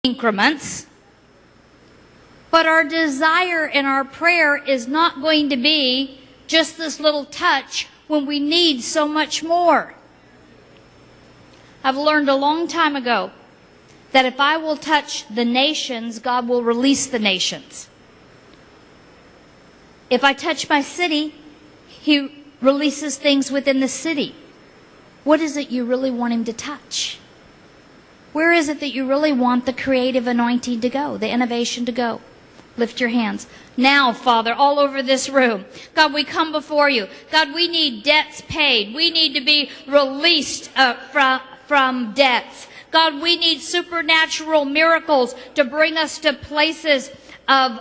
increments. But our desire and our prayer is not going to be just this little touch when we need so much more. I've learned a long time ago that if I will touch the nations, God will release the nations. If I touch my city, He releases things within the city. What is it you really want Him to touch? Where is it that you really want the creative anointing to go, the innovation to go? Lift your hands. Now, Father, all over this room, God, we come before you. God, we need debts paid. We need to be released from debts. God, we need supernatural miracles to bring us to places of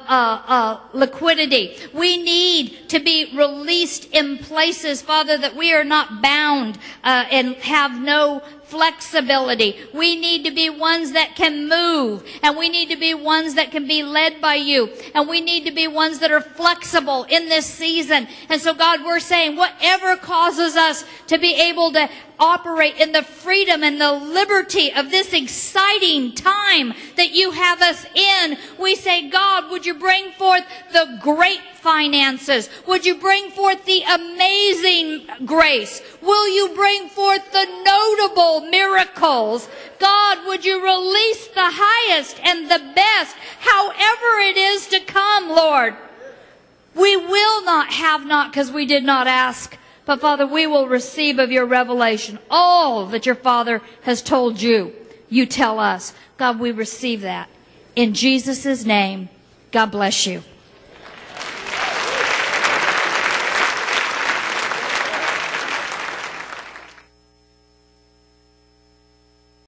liquidity. We need to be released in places, Father, that we are not bound and have no flexibility. We need to be ones that can move, and we need to be ones that can be led by you, and we need to be ones that are flexible in this season. And so, God, we're saying whatever causes us to be able to operate in the freedom and the liberty of this exciting time that you have us in, we say, God, would you bring forth the great finances? Would you bring forth the amazing grace? Will you bring forth the notable miracles? God, would you release the highest and the best, however it is to come, Lord? We will not have not because we did not ask. But Father, we will receive of your revelation all that your Father has told you. You tell us. God, we receive that. In Jesus' name, God bless you.